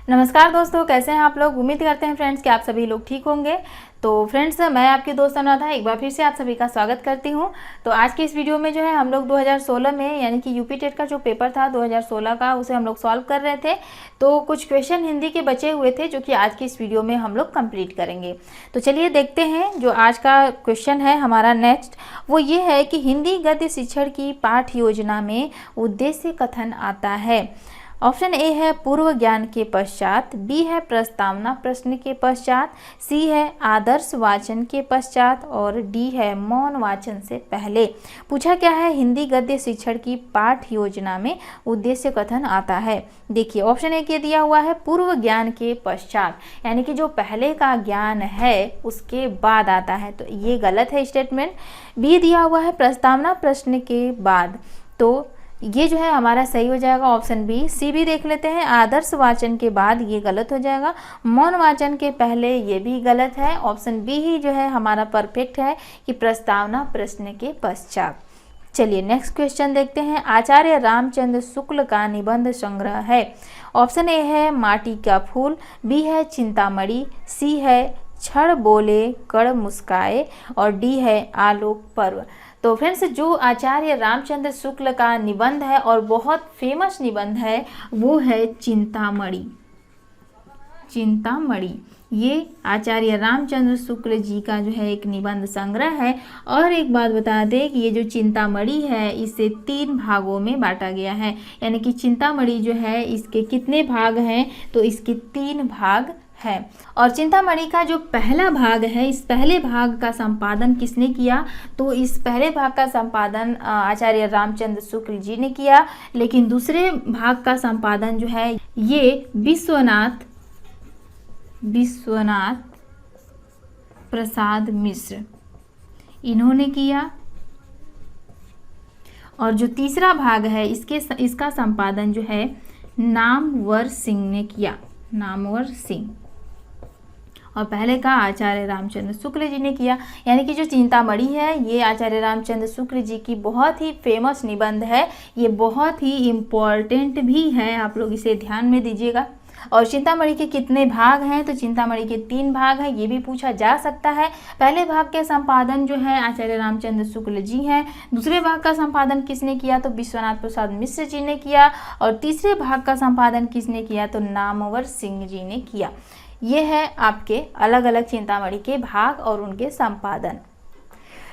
नमस्कार दोस्तों, कैसे हैं आप लोग। उम्मीद करते हैं फ्रेंड्स कि आप सभी लोग ठीक होंगे। तो फ्रेंड्स, मैं आपकी दोस्त अनुराधा एक बार फिर से आप सभी का स्वागत करती हूं। तो आज की इस वीडियो में जो है हम लोग 2016 में यानी कि यूपी टेट का जो पेपर था 2016 का, उसे हम लोग सॉल्व कर रहे थे। तो कुछ क्वेश्चन हिंदी के बचे हुए थे जो कि आज की इस वीडियो में हम लोग कंप्लीट करेंगे। तो चलिए देखते हैं। जो आज का क्वेश्चन है हमारा नेक्स्ट, वो ये है कि हिंदी गद्य शिक्षण की पाठ्य योजना में उद्देश्य कथन आता है। ऑप्शन ए है पूर्व ज्ञान के पश्चात, बी है प्रस्तावना प्रश्न के पश्चात, सी है आदर्श वाचन के पश्चात और डी है मौन वाचन से पहले। पूछा क्या है, हिंदी गद्य शिक्षण की पाठ्य योजना में उद्देश्य कथन आता है। देखिए ऑप्शन ए के दिया हुआ है पूर्व ज्ञान के पश्चात, यानी कि जो पहले का ज्ञान है उसके बाद आता है, तो ये गलत है स्टेटमेंट। बी दिया हुआ है प्रस्तावना प्रश्न के बाद, तो ये जो है हमारा सही हो जाएगा ऑप्शन बी। सी भी देख लेते हैं, आदर्श वाचन के बाद, ये गलत हो जाएगा। मौन वाचन के पहले, ये भी गलत है। ऑप्शन बी ही जो है हमारा परफेक्ट है कि प्रस्तावना प्रश्न के पश्चात। चलिए नेक्स्ट क्वेश्चन देखते हैं। आचार्य रामचंद्र शुक्ल का निबंध संग्रह है। ऑप्शन ए है माटी का फूल, बी है चिंतामणि, सी है क्षण बोले कण मुस्काए और डी है आलोक पर्व। तो फ्रेंड्स, जो आचार्य रामचंद्र शुक्ल का निबंध है और बहुत फेमस निबंध है वो है चिंतामणि। चिंतामणि ये आचार्य रामचंद्र शुक्ल जी का जो है एक निबंध संग्रह है। और एक बात बता दें कि ये जो चिंतामणि है इसे 3 भागों में बांटा गया है, यानी कि चिंतामणि जो है इसके कितने भाग हैं, तो इसके 3 भाग है। और चिंतामणि का जो पहला भाग है, इस पहले भाग का संपादन किसने किया, तो इस पहले भाग का संपादन आचार्य रामचंद्र शुक्ल जी ने किया। लेकिन दूसरे भाग का संपादन जो है ये विश्वनाथ प्रसाद मिश्र इन्होंने किया। और जो तीसरा भाग है इसका संपादन जो है नामवर सिंह ने किया, नामवर सिंह। और पहले का आचार्य रामचंद्र शुक्ल जी ने किया। यानी कि जो चिंतामणि है ये आचार्य रामचंद्र शुक्ल जी की बहुत ही फेमस निबंध है, ये बहुत ही इम्पॉर्टेंट भी है, आप लोग इसे ध्यान में दीजिएगा। और चिंतामणि के कितने भाग हैं, तो चिंतामणि के 3 भाग हैं, ये भी पूछा जा सकता है। पहले भाग के संपादन जो है आचार्य रामचंद्र शुक्ल जी हैं। दूसरे भाग का संपादन किसने किया, तो विश्वनाथ प्रसाद मिश्र जी ने किया। और तीसरे भाग का संपादन किसने किया, तो नामवर सिंह जी ने किया। ये है आपके अलग अलग चिंतामणि के भाग और उनके संपादन।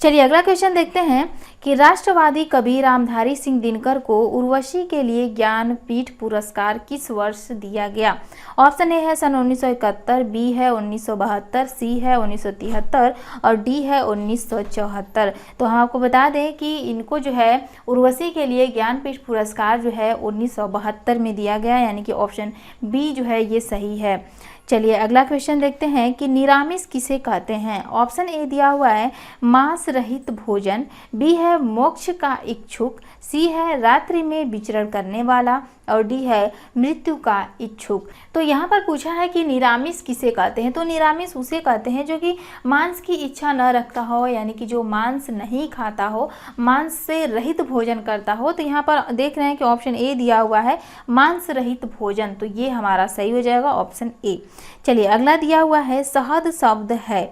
चलिए अगला क्वेश्चन देखते हैं कि राष्ट्रवादी कवि रामधारी सिंह दिनकर को उर्वशी के लिए ज्ञानपीठ पुरस्कार किस वर्ष दिया गया। ऑप्शन ए है सन 1971, बी है 1972, सी है 1973 और डी है 1974। तो हम आपको बता दें कि इनको जो है उर्वशी के लिए ज्ञानपीठ पुरस्कार जो है 1972 में दिया गया, यानी कि ऑप्शन बी जो है ये सही है। चलिए अगला क्वेश्चन देखते हैं कि निरामिष किसे कहते हैं। ऑप्शन ए दिया हुआ है मांस रहित भोजन, बी है मोक्ष का इच्छुक, सी है रात्रि में विचरण करने वाला और डी है मृत्यु का इच्छुक। तो यहाँ पर पूछा है कि निरामिष किसे कहते हैं, तो निरामिष उसे कहते हैं जो कि मांस की इच्छा न रखता हो, यानी कि जो मांस नहीं खाता हो, मांस से रहित भोजन करता हो। तो यहाँ पर देख रहे हैं कि ऑप्शन ए दिया हुआ है मांस रहित भोजन, तो ये हमारा सही हो जाएगा ऑप्शन ए। चलिए अगला दिया हुआ है शहद शब्द है।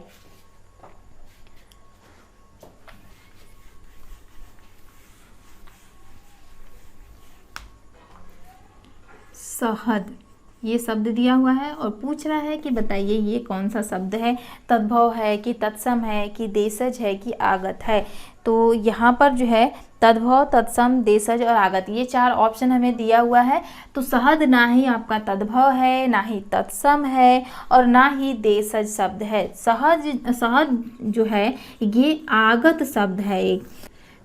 शहद ये शब्द दिया हुआ है और पूछ रहा है कि बताइए ये कौन सा शब्द है, तद्भव है कि तत्सम है कि देशज है कि आगत है। तो यहाँ पर जो है तद्भव, तत्सम, देशज और आगत, ये 4 ऑप्शन हमें दिया हुआ है। तो शहद ना ही आपका तद्भव है, ना ही तत्सम है और ना ही देशज शब्द है। शहद जो है ये आगत शब्द है एक,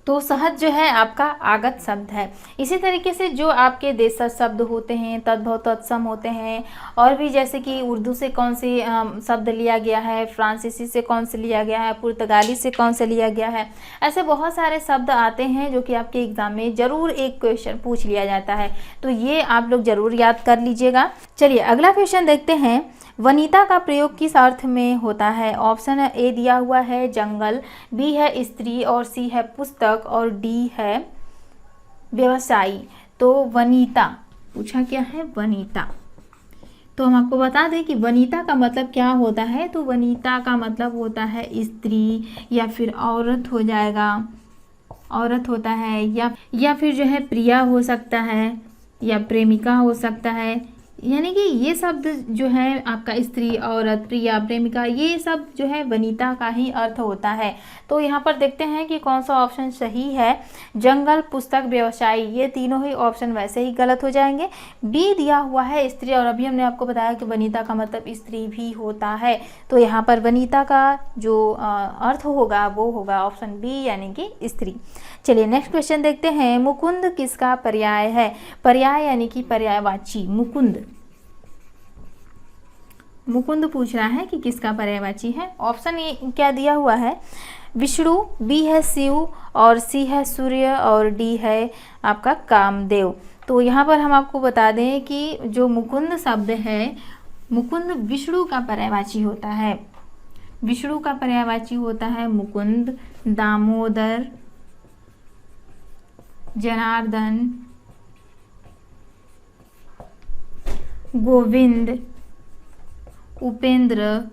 तो शहद जो है आपका आगत शब्द है। इसी तरीके से जो आपके देशज शब्द होते हैं, तद्भव, तत्सम होते हैं, और भी जैसे कि उर्दू से कौन से शब्द लिया गया है, फ्रांसीसी से कौन से लिया गया है, पुर्तगाली से कौन से लिया गया है, ऐसे बहुत सारे शब्द आते हैं जो कि आपके एग्जाम में ज़रूर एक क्वेश्चन पूछ लिया जाता है। तो ये आप लोग ज़रूर याद कर लीजिएगा। चलिए अगला क्वेश्चन देखते हैं। वनिता का प्रयोग किस अर्थ में होता है। ऑप्शन ए दिया हुआ है जंगल, बी है स्त्री और सी है पुस्तक और डी है व्यवसायी। तो वनिता पूछा क्या है, वनिता। तो हम आपको बता दें कि वनिता का मतलब क्या होता है। तो वनिता का मतलब होता है स्त्री या फिर औरत हो जाएगा, औरत होता है, या फिर जो है प्रिया हो सकता है या प्रेमिका हो सकता है। यानी कि ये शब्द जो है आपका स्त्री, औरत, प्रिया, प्रेमिका, ये सब जो है वनिता का ही अर्थ होता है। तो यहाँ पर देखते हैं कि कौन सा ऑप्शन सही है। जंगल, पुस्तक, व्यवसायी, ये तीनों ही ऑप्शन वैसे ही गलत हो जाएंगे। बी दिया हुआ है स्त्री, और अभी हमने आपको बताया कि वनिता का मतलब स्त्री भी होता है। तो यहाँ पर वनिता का जो अर्थ होगा वो होगा ऑप्शन बी यानी कि स्त्री। चलिए नेक्स्ट क्वेश्चन देखते हैं। मुकुंद किसका पर्याय है? पर्याय यानी कि पर्यायवाची। मुकुंद पूछ रहा है कि किसका पर्यायवाची है। ऑप्शन ए क्या दिया हुआ है? विष्णु, बी है शिव, और सी है सूर्य, और डी है आपका कामदेव। तो यहाँ पर हम आपको बता दें कि जो मुकुंद शब्द है, मुकुंद विष्णु का पर्यायवाची होता है। विष्णु का पर्यायवाची होता है मुकुंद, दामोदर, जनार्दन, गोविंद, उपेंद्र।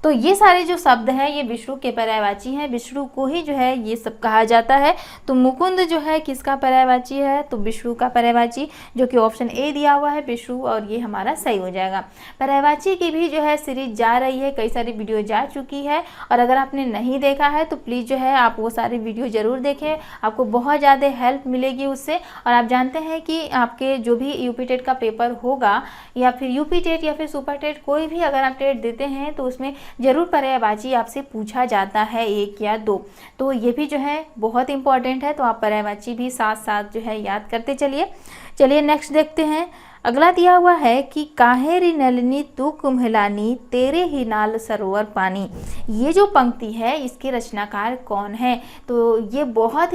तो ये सारे जो शब्द हैं ये विष्णु के पर्यायवाची हैं। विष्णु को ही जो है ये सब कहा जाता है। तो मुकुंद जो है किसका पर्यायवाची है? तो विष्णु का पर्यायवाची, जो कि ऑप्शन ए दिया हुआ है विष्णु, और ये हमारा सही हो जाएगा। पर्यायवाची की भी जो है सीरीज जा रही है, कई सारी वीडियो जा चुकी है, और अगर आपने नहीं देखा है तो प्लीज़ जो है आप वो सारी वीडियो ज़रूर देखें, आपको बहुत ज़्यादा हेल्प मिलेगी उससे। और आप जानते हैं कि आपके जो भी यूपी टेट का पेपर होगा, या फिर यूपी टेट या फिर सुपर टेट, कोई भी अगर आप टेट देते हैं तो उसमें जरूर पर्यायवाची आपसे पूछा जाता है, एक या दो। तो ये भी जो है बहुत इंपॉर्टेंट है। तो आप पर्यायवाची भी साथ साथ जो है याद करते चलिए। चलिए नेक्स्ट देखते हैं। अगला दिया हुआ है कि काहेरी नलिनी तू कुम्हलानी, तेरे ही नाल सरोवर पानी। ये जो पंक्ति है इसके रचनाकार कौन है? तो ये बहुत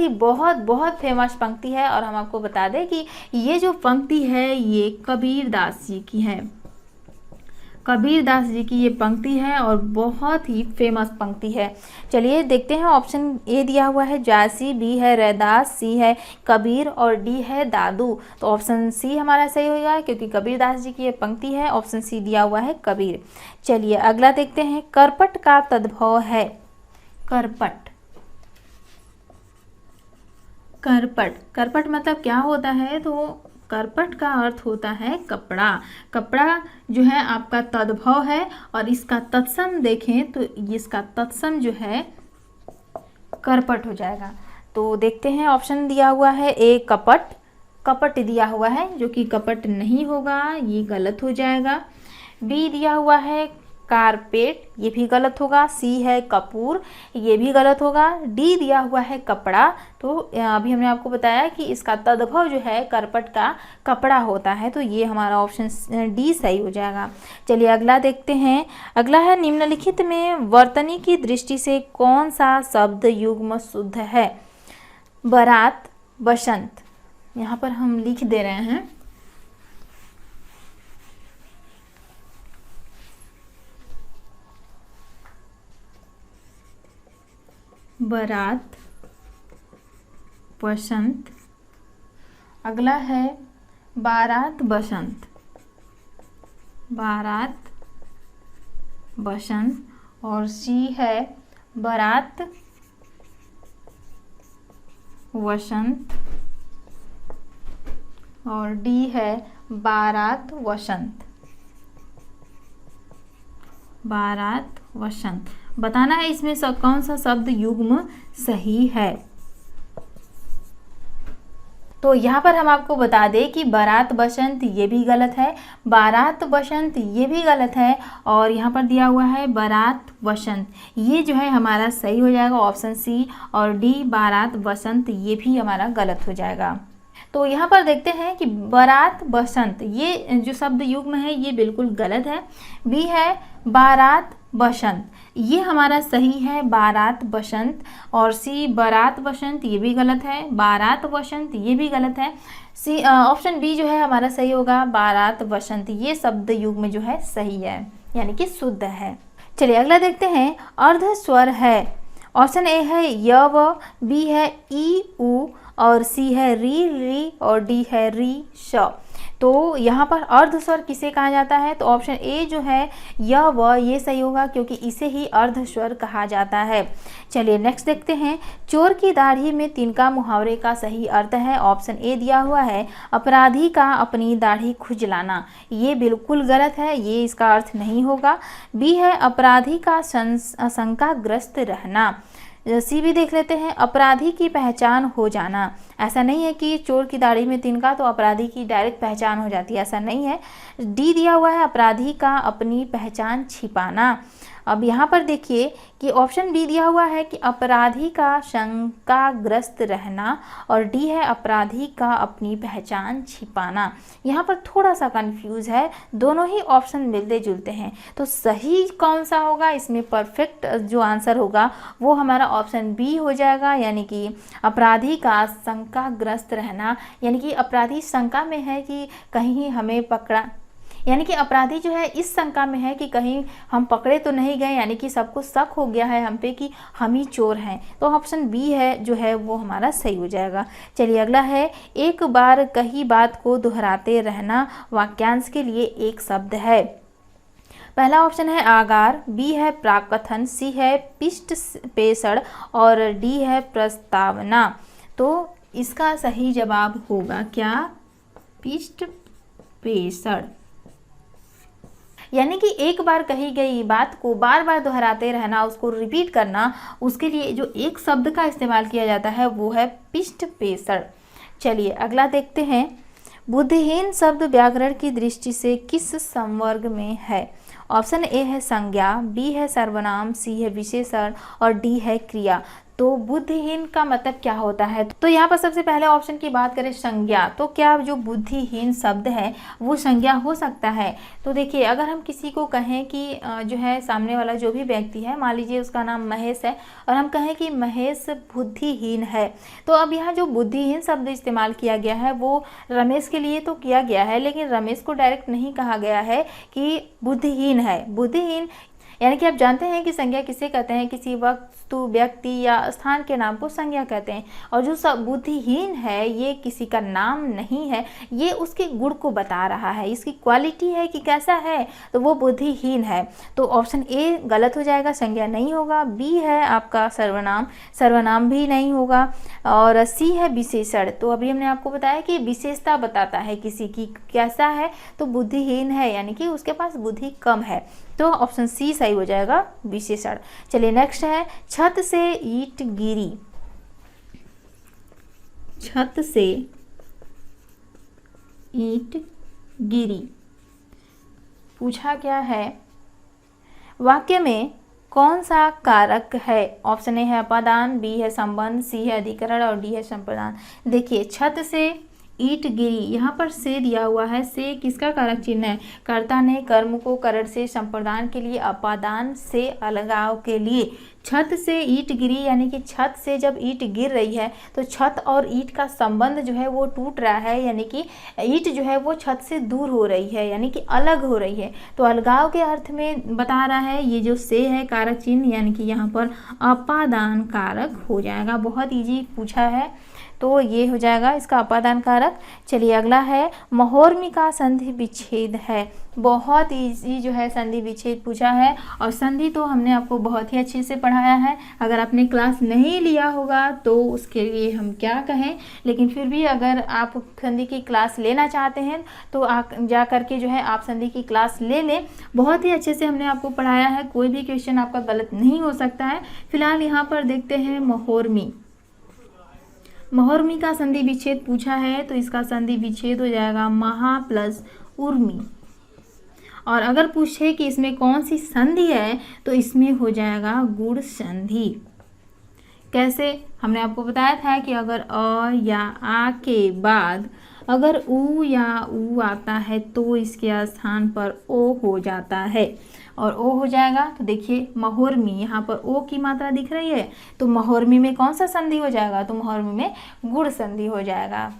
फेमस पंक्ति है, और हम आपको बता दें कि ये जो पंक्ति है ये कबीरदास जी की है। कबीरदास जी की ये पंक्ति है और बहुत ही फेमस पंक्ति है। चलिए देखते हैं। ऑप्शन ए दिया हुआ है जासी, बी है रैदास, सी है कबीर, और डी है दादू। तो ऑप्शन सी हमारा सही होगा, क्योंकि कबीरदास जी की ये पंक्ति है। ऑप्शन सी दिया हुआ है कबीर। चलिए अगला देखते हैं। करपट का तद्भव है। करपट, करपट मतलब क्या होता है? तो करपट का अर्थ होता है कपड़ा। कपड़ा जो है आपका तद्भव है, और इसका तत्सम देखें तो इसका तत्सम जो है करपट हो जाएगा। तो देखते हैं। ऑप्शन दिया हुआ है ए कपट, कपट दिया हुआ है, जो कि कपट नहीं होगा, ये गलत हो जाएगा। बी दिया हुआ है कारपेट, ये भी गलत होगा। सी है कपूर, ये भी गलत होगा। डी दिया हुआ है कपड़ा, तो अभी हमने आपको बताया कि इसका तद्भव जो है करपट का कपड़ा होता है। तो ये हमारा ऑप्शन डी सही हो जाएगा। चलिए अगला देखते हैं। अगला है निम्नलिखित में वर्तनी की दृष्टि से कौन सा शब्द युग्म शुद्ध है? बारात, बसंत। यहाँ पर हम लिख दे रहे हैं। बारात, बसंत। अगला है बारात, बसंत, बारात, बसंत, और सी है बारात, वसंत, और डी है बारात, वसंत। बारात, वसंत बताना है इसमें कौन सा शब्द युग्म सही है। तो यहाँ पर हम आपको बता दें कि बारात बसंत ये भी गलत है, बारात बसंत ये भी गलत है, और यहाँ पर दिया हुआ है बारात वसंत, ये जो है हमारा सही हो जाएगा ऑप्शन सी, और डी बारात बसंत ये भी हमारा गलत हो जाएगा। तो यहाँ पर देखते हैं कि बारात बसंत ये जो शब्द युग्म है ये बिल्कुल गलत है। बी है बारात बसंत, ये हमारा सही है बारात बसंत, और सी बारात बसंत ये भी गलत है, बारात बसंत ये भी गलत है। सी ऑप्शन बी जो है हमारा सही होगा बारात बसंत, ये शब्द युग्म जो है सही है यानी कि शुद्ध है। चलिए अगला देखते हैं। अर्ध स्वर है। ऑप्शन ए है य व, बी है ई उ, और सी है री री, और डी है री श। तो यहाँ पर अर्ध स्वर किसे कहा जाता है, तो ऑप्शन ए जो है य व ये सही होगा, क्योंकि इसे ही अर्ध स्वर कहा जाता है। चलिए नेक्स्ट देखते हैं, चोर की दाढ़ी में तिनका मुहावरे का सही अर्थ है। ऑप्शन ए दिया हुआ है अपराधी का अपनी दाढ़ी खुजलाना, ये बिल्कुल गलत है, ये इसका अर्थ नहीं होगा। बी है अपराधी का शंकाग्रस्त रहना। सी भी देख लेते हैं, अपराधी की पहचान हो जाना। ऐसा नहीं है कि चोर की दाढ़ी में तिनका तो अपराधी की डायरेक्ट पहचान हो जाती है, ऐसा नहीं है। डी दिया हुआ है अपराधी का अपनी पहचान छिपाना। अब यहाँ पर देखिए कि ऑप्शन बी दिया हुआ है कि अपराधी का शंकाग्रस्त रहना, और डी है अपराधी का अपनी पहचान छिपाना। यहाँ पर थोड़ा सा कंफ्यूज है, दोनों ही ऑप्शन मिलते जुलते हैं, तो सही कौन सा होगा, इसमें परफेक्ट जो आंसर होगा वो हमारा ऑप्शन बी हो जाएगा, यानी कि अपराधी का शंकाग्रस्त रहना, यानी कि अपराधी शंका में है कि कहीं हमें पकड़ा, यानी कि अपराधी जो है इस शंका में है कि कहीं हम पकड़े तो नहीं गए, यानी कि सबको शक हो गया है हम पे कि हम ही चोर हैं। तो ऑप्शन बी है जो है वो हमारा सही हो जाएगा। चलिए अगला है, एक बार कही बात को दोहराते रहना वाक्यांश के लिए एक शब्द है। पहला ऑप्शन है आगार, बी है प्राकथन, सी है पृष्ठ पेषण और डी है प्रस्तावना। तो इसका सही जवाब होगा क्या, पृष्ठ पेषण। यानी कि एक बार कही गई बात को बार बार दोहराते रहना, उसको रिपीट करना, उसके लिए जो एक शब्द का इस्तेमाल किया जाता है वो है पृष्ठ पेषण। चलिए अगला देखते हैं, बुद्धिहीन शब्द व्याकरण की दृष्टि से किस संवर्ग में है। ऑप्शन ए है संज्ञा, बी है सर्वनाम, सी है विशेषण और डी है क्रिया। तो बुद्धिहीन का मतलब क्या होता है, तो यहाँ पर सबसे पहले ऑप्शन की बात करें संज्ञा, तो क्या जो बुद्धिहीन शब्द है वो संज्ञा हो सकता है। तो देखिए अगर हम किसी को कहें कि जो है सामने वाला जो भी व्यक्ति है, मान लीजिए उसका नाम महेश है, और हम कहें कि महेश बुद्धिहीन है, तो अब यहाँ जो बुद्धिहीन शब्द इस्तेमाल किया गया है वो रमेश के लिए तो किया गया है, लेकिन रमेश को डायरेक्ट नहीं कहा गया है कि बुद्धिहीन है। बुद्धिहीन यानी कि आप जानते हैं कि संज्ञा किसे कहते हैं, किसी वस्तु, व्यक्ति या स्थान के नाम को संज्ञा कहते हैं, और जो सब बुद्धिहीन है ये किसी का नाम नहीं है, ये उसके गुण को बता रहा है, इसकी क्वालिटी है कि कैसा है, तो वो बुद्धिहीन है। तो ऑप्शन ए गलत हो जाएगा, संज्ञा नहीं होगा। बी है आपका सर्वनाम, सर्वनाम भी नहीं होगा, और सी है विशेषण। तो अभी हमने आपको बताया कि विशेषता बताता है किसी की कैसा है, तो बुद्धिहीन है यानी कि उसके पास बुद्धि कम है, तो ऑप्शन सी सही हो जाएगा, विशेषण। चलिए नेक्स्ट है, छत से ईंट गिरी। छत से ईंट गिरी पूछा क्या है, वाक्य में कौन सा कारक है। ऑप्शन ए है अपादान, बी है संबंध, सी है अधिकरण और डी है संप्रदान। देखिए छत से ईंट गिरी, यहाँ पर से दिया हुआ है, से किसका कारक चिन्ह है, कर्ता ने कर्म को करण से संप्रदान के लिए, अपादान से अलगाव के लिए। छत से ईंट गिरी यानी कि छत से जब ईंट गिर रही है तो छत और ईंट का संबंध जो है वो टूट रहा है, यानी कि ईंट जो है वो छत से दूर हो रही है, यानी कि अलग हो रही है, तो अलगाव के अर्थ में बता रहा है। ये जो से है कारक चिन्ह, यानी कि यहाँ पर अपादान कारक हो जाएगा। बहुत ईजी पूछा है तो ये हो जाएगा इसका अपादान कारक। चलिए अगला है, महोर्मी का संधि विच्छेद है। बहुत इजी जो है संधि विच्छेद पूछा है, और संधि तो हमने आपको बहुत ही अच्छे से पढ़ाया है। अगर आपने क्लास नहीं लिया होगा तो उसके लिए हम क्या कहें, लेकिन फिर भी अगर आप संधि की क्लास लेना चाहते हैं तो जा करके जो है आप संधि की क्लास ले लें। बहुत ही अच्छे से हमने आपको पढ़ाया है, कोई भी क्वेश्चन आपका गलत नहीं हो सकता है। फिलहाल यहाँ पर देखते हैं महोर्मी। महोर्मी का संधि विच्छेद पूछा है, तो इसका संधि विच्छेद हो जाएगा महा प्लस उर्मी। और अगर पूछे कि इसमें कौन सी संधि है तो इसमें हो जाएगा गुण संधि। कैसे, हमने आपको बताया था कि अगर अ या आ के बाद अगर उ या उ आता है तो इसके स्थान पर ओ हो जाता है, और ओ हो जाएगा। तो देखिए महोर्मी, यहाँ पर ओ की मात्रा दिख रही है, तो महोर्मी में कौन सा संधि हो जाएगा, तो महोर्मी में गुण संधि हो जाएगा।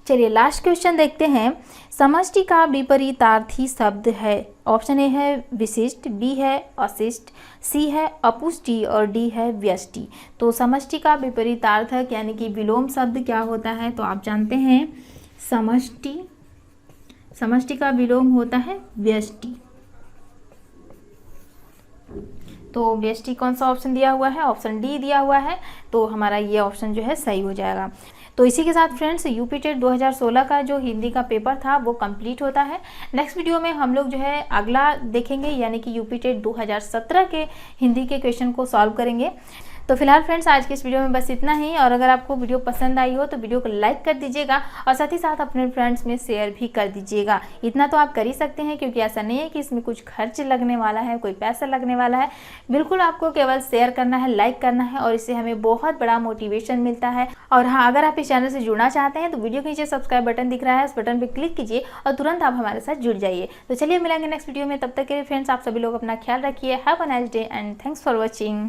चलिए लास्ट क्वेश्चन देखते हैं, समष्टि का विपरीतार्थी शब्द है। ऑप्शन ए है विशिष्ट, बी है अशिष्ट, सी है अपुष्टि और डी है व्यष्टि। तो समष्टि का विपरीतार्थक यानी कि विलोम शब्द क्या होता है, तो आप जानते हैं समष्टि समष्टि का विलोम होता है व्यष्टि। तो व्यष्टि कौन सा ऑप्शन दिया हुआ है, ऑप्शन डी दिया हुआ है, तो हमारा ये ऑप्शन जो है सही हो जाएगा। तो इसी के साथ फ्रेंड्स यूपी टेट 2016 का जो हिंदी का पेपर था वो कंप्लीट होता है। नेक्स्ट वीडियो में हम लोग जो है अगला देखेंगे, यानी कि यूपी टेट 2017 के हिंदी के क्वेश्चन को सॉल्व करेंगे। तो फिलहाल फ्रेंड्स आज के इस वीडियो में बस इतना ही, और अगर आपको वीडियो पसंद आई हो तो वीडियो को लाइक कर दीजिएगा और साथ ही साथ अपने फ्रेंड्स में शेयर भी कर दीजिएगा। इतना तो आप कर ही सकते हैं, क्योंकि ऐसा नहीं है कि इसमें कुछ खर्च लगने वाला है, कोई पैसा लगने वाला है। बिल्कुल आपको केवल शेयर करना है, लाइक करना है, और इससे हमें बहुत बड़ा मोटिवेशन मिलता है। और हाँ, अगर आप इस चैनल से जुड़ना चाहते हैं तो वीडियो के नीचे सब्सक्राइब बटन दिख रहा है, उस बटन पर क्लिक कीजिए और तुरंत आप हमारे साथ जुड़ जाइए। तो चलिए मिलेंगे नेक्स्ट वीडियो में, तब तक के लिए फ्रेंड्स आप सभी लोग अपना ख्याल रखिए। Have a nice day and thanks for watching.